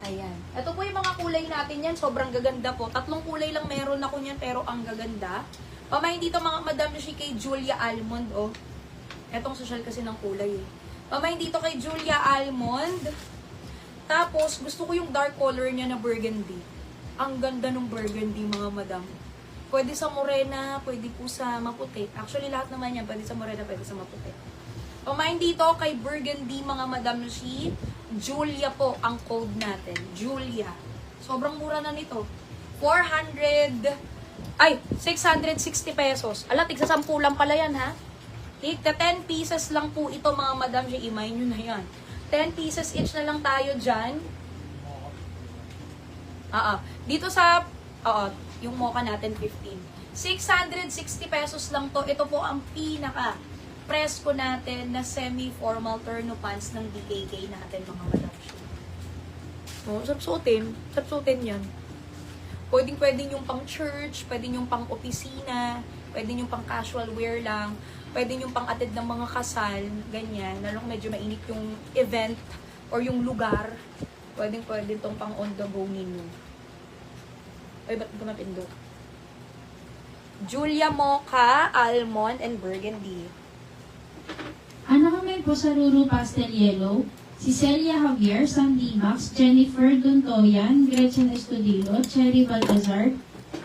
Ayan. Ito po yung mga kulay natin yan. Sobrang gaganda po. 3 kulay lang meron ako niyan pero ang gaganda. Pamahin dito mga Madam Shi kay Julia Almond. Oh. Etong social kasi ng kulay eh. Pamahin dito kay Julia Almond. Tapos gusto ko yung dark color niya na burgundy. Ang ganda ng burgundy mga madam. Pwede sa morena, pwede po sa maputi. Actually lahat naman yan. Pwede sa morena, pwede sa maputi. Pamahin dito kay burgundy mga Madam Shi. Julia po ang code natin. Julia. Sobrang mura na nito. 660 pesos. Ala, tigsa 10 lang pala yan ha. Tigta 10 pieces lang po ito mga Madam Shi. Imayin nyo na yan. 10 pieces each na lang tayo dyan. Dito sa, yung mocha natin 15. 660 pesos lang to. Ito po ang pinaka presko natin na semi-formal turno pants ng DKK natin mga Madam Shi. Sarap suotin yan. Pwedeng yung pang church, pwedeng yung pang opisina, pwedeng yung pang casual wear lang, pwedeng yung pang atid ng mga kasal, ganyan. Lalo kung medyo mainit yung event or yung lugar, pwedeng itong pang on the go ninyo. Ay, ba't ito mapindot? Julia Mocha, Almond, and Burgundy. Ano kami po sa Ruru Pastel Yellow? Si Celia Javier, Sandy Max, Jennifer Duntoyan, Gretchen Estudillo, Cherry Baltazar,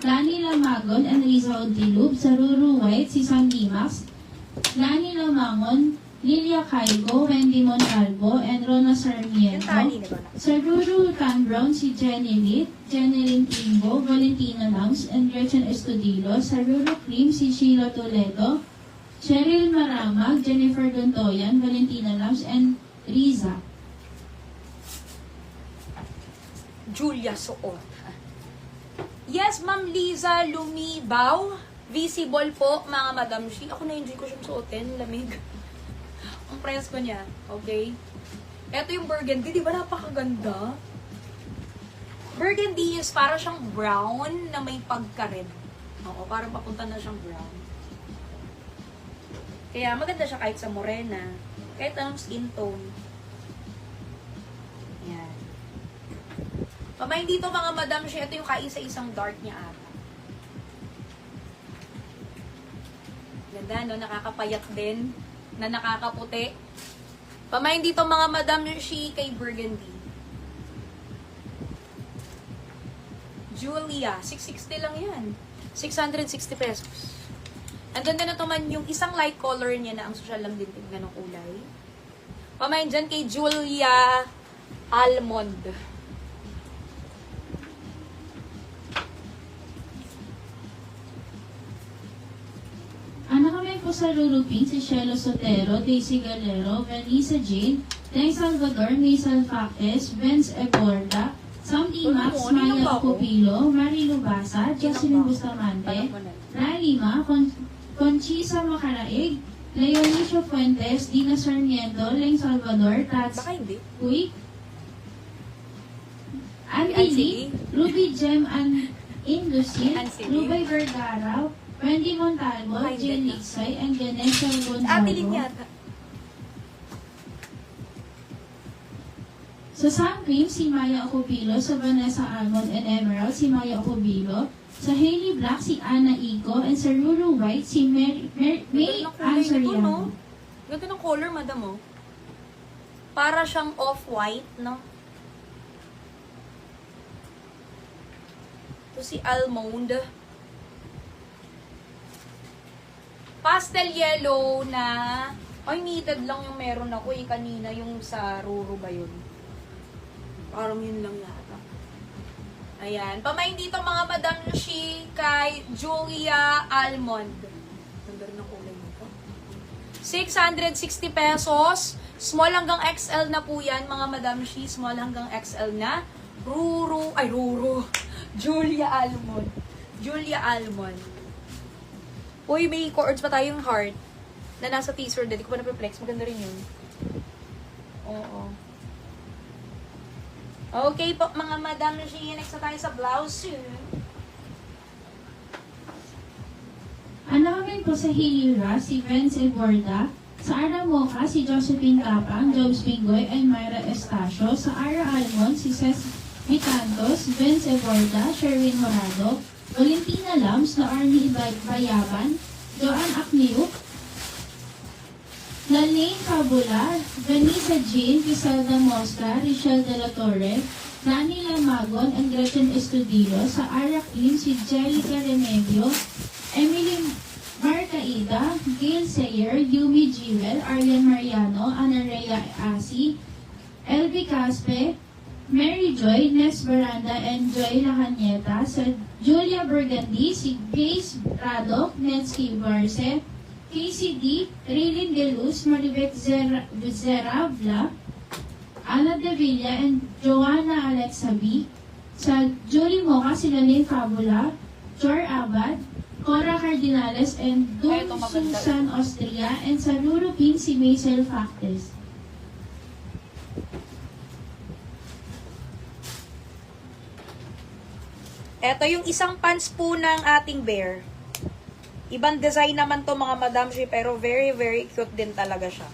Lani Lamagon, and Riza Odilub. Sa Ruru White, si Sandy Max, Lani Lamangon, Lilia Caigo, Wendy Montalvo, and Rona Sarmiento. Sa Ruru Tan Brown, si Jenny Lit, Jeneline Timbo, Valentina Langs, and Gretchen Estudillo. Sa Ruru Cream, si Sheila Toledo, Cheryl Maramag, Jennifer Dontoyan, Valentina Lams, and Riza. Julia Suot. Yes, Ma'am Liza Lumibaw. Visible po, mga Madam Shi. Ako na-enjoy ko siyang suotin. Lamig. Ang presko niya. Okay? Ito yung burgundy. Di ba napakaganda? Burgundy is para siyang brown na may pagka-red. Oo, parang papunta na siyang brown. Kaya maganda siya kahit sa morena, kahit anong skin tone. Yan. Pamahin dito mga Madam Shi, ito yung kaisa-isang dark niya ata. Ganda, no? Nakakapayat din, na nakakaputi. Pamahin dito mga Madam Shi kay Burgundy. Julia, 660 lang yan. 660 pesos. And then na naman yung isang light color niya na ang social lang din tingnan ng kulay. Pamahin dyan kay Julia Almond. Ano kami po sa Ruru Pink, si Shelo Sotero, Daisy Galero, Vanessa Jane, Deng Salvador, Maisal Faques, Benz Eborda, Sandy Max, Maya Cupilo, Mari Lubasa, Jocelyn Bustamante, Ralima, Conchisa Macaraig, Leonicio Fuentes, Dina Sarmiento, Leng Salvador, Tats Uy, Andy Ruby Gem and Indusin, Rubay Vergara, Wendy Montalvo, Jill Lixay, and Ganesha Gonzalo. Sa Sun Cream, si Maya Ocupilo, sa Vanessa Almond and Emerald, si Maya Ocupilo, sa Hailey Black, si Anna Ico, and sa Ruru White, si May Ansariano. Ganda ng color, madam, oh. Para siyang off-white, no? Ito si Almond. Pastel yellow na, ay, needed lang yung meron ako eh, kanina yung sa Ruru ba yun? Parang yun lang yata. Ayan. Pamain dito mga Madam Shi kay Julia Almond. Ganda rin ang kulay nito. 660 pesos. Small hanggang XL na po yan mga Madam Shi. Small hanggang XL na. Ruru. Julia Almond. Julia Almond. Uy, may chords pa tayong heart na nasa teaser din. Hindi ko pa na-flex. Maganda rin yun. Oo. Okay po, mga Madam Shi. Next na tayo sa blouse. Ano kami po sa Hilira, si Vince Eborda, sa Ara Mocha, si Josephine Tapang, Jobs Pingoy, and Myra Estacio, sa Ara Almond, si Mitantos, Vince Eborda, Sherwin Horado, Valentina Lams, Arnie Bayaban, Joan Acniuk, Lalaine Fabula, Vanessa Jean, Criselda Mosca, Richelle De La Torre, Rani Lamagon, and Gretchen Estudillo. Sa Arak Team, si Jelica Remedio, Emily Marcaida, Gail Sayer, Yumi Jewel, Arlen Mariano, Ana Rhea Asi, Elvi Caspe, Mary Joy, Nes Baranda, and Joy Lacaneta. Sa Julia Burgundy, si Grace Radok, Netsky Barce, KCD, Raylin De Luz, Maribek Zeravla, Ana De Villa, and Joanna Alexabi. Sa Julie Moca, si Lalaine Fabula, Jor Abad, Cora Cardinales, and Dun Eto, maganda. Susan Austria. And sa Rurupin, si Maisel Factes. Ito yung isang pants po ng ating bear. Ibang design naman to mga Madam Shi, pero very, very cute din talaga siya.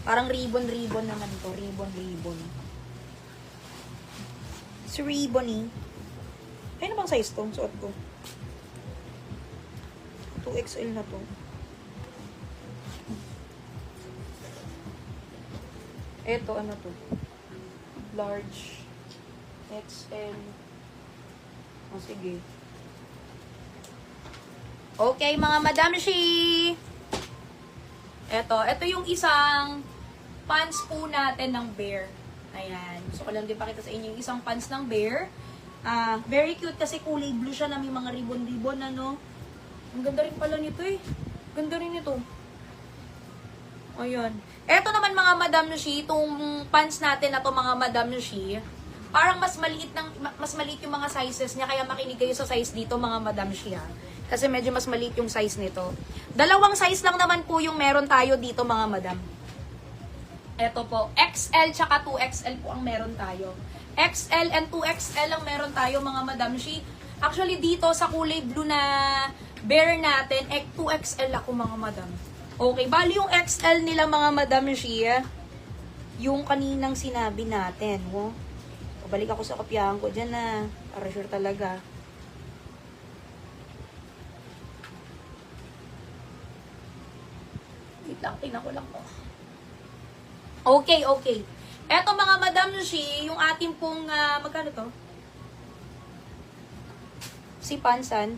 Parang ribbon-ribbon naman to. Ribbon-ribbon. It's ribbon-y. Ano bang size to? Suot ko. 2XL na to. Ito, ano to? Large. XL. O, sige. Okay, mga Madam Shi. Ito yung isang pants po natin ng bear. Ayan. Gusto ko lang din pakita sa inyo yung isang pants ng bear. Very cute kasi kulay blue siya na may mga ribbon-ribbon, ano. Ang ganda rin pala nito eh. Ganda rin ito. Ayan. Ito naman mga Madam Shi, itong pants natin na to mga Madam Shi, parang mas maliit yung mga sizes niya, kaya makinig kayo sa size dito mga Madam Shi ha. Kasi medyo mas maliit yung size nito. Dalawang size lang naman po yung meron tayo dito mga Madam. Ito po, XL tsaka 2XL po ang meron tayo. XL and 2XL ang meron tayo mga Madam Shi. Actually dito sa kulay blue na bear natin, 2XL ako mga Madam. Okay, bali yung XL nila mga Madam Shi, yung kaninang sinabi natin. Oh. Balik ako sa kopyahan ko dyan na para sure talaga. Wait lang, tingnan ko lang po. Okay, okay. Eto mga Madam Shi, yung ating pong, magkano to? Si Pansan.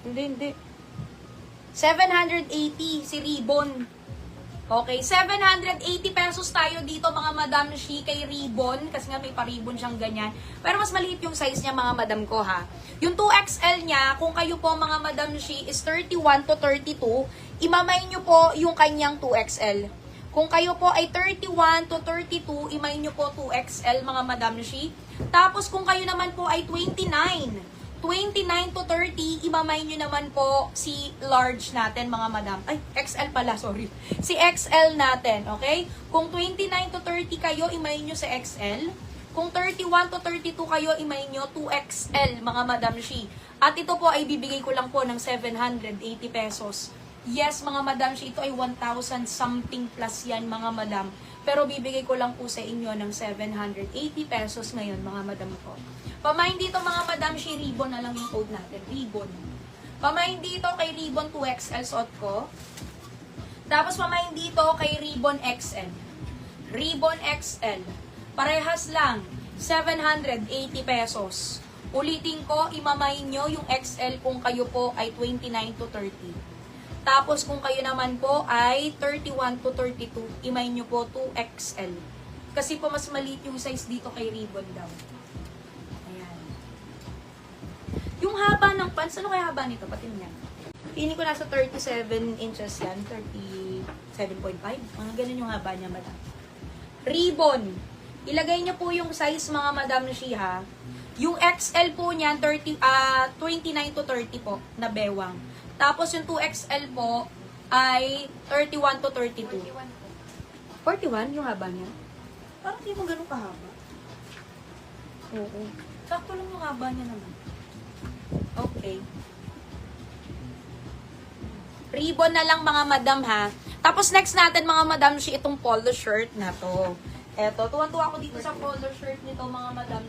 Hindi. 780 si Ribbon. Okay, 780 pesos tayo dito mga Madam Shi kay Ribbon. Kasi nga may pa-ribbon siyang ganyan. Pero mas maliit yung size niya mga Madam ko ha. Yung 2XL niya, kung kayo po mga Madam Shi is 31 to 32, imamay nyo po yung kanyang 2XL. Kung kayo po ay 31 to 32, imay nyo po 2XL mga Madam Shi. Tapos kung kayo naman po ay 29 to 30, imamay nyo naman po si large natin, mga Madam. Ay, XL pala, sorry. Si XL natin, okay? Kung 29 to 30 kayo, imay nyo sa XL. Kung 31 to 32 kayo, imay nyo 2XL, mga Madam Shi. At ito po ay bibigay ko lang po ng 780 pesos. Yes, mga Madam Shi, ito ay 1,000 something plus yan, mga Madam. Pero bibigay ko lang po sa inyo ng 780 pesos ngayon, mga Madam ko. Pamain dito mga Madam Shi, Ribbon na lang yung code natin. Ribbon. Pamain dito kay Ribbon 2XL suot ko. Tapos pamain dito kay Ribbon XL. Ribbon XL. Parehas lang. 780 pesos. Ulitin ko, imamain nyo yung XL kung kayo po ay 29 to 30. Tapos kung kayo naman po ay 31 to 32, imay nyo po 2XL. Kasi po mas maliit yung size dito kay Ribbon daw. Yung haba ng pants, ano kaya haba nito? Patin yan. Pili ko nasa 37 inches yan. 37.5. Mga ganun yung haba niya, Madam. Ribbon. Ilagay niyo po yung size, mga Madam Shi, ha. Yung XL po niyan, 29 to 30 po, na bewang. Tapos yung 2XL po, ay 31 to 32. 41 yung haba niya? Parang di mo ganun kahaba. Oo. Sakto lang yung haba niya naman. Okay. Ribbon na lang mga madam ha. Tapos next natin mga madam, itong polo shirt na to. Eto, tuwan-tuwa ako dito sa polo shirt nito mga madam.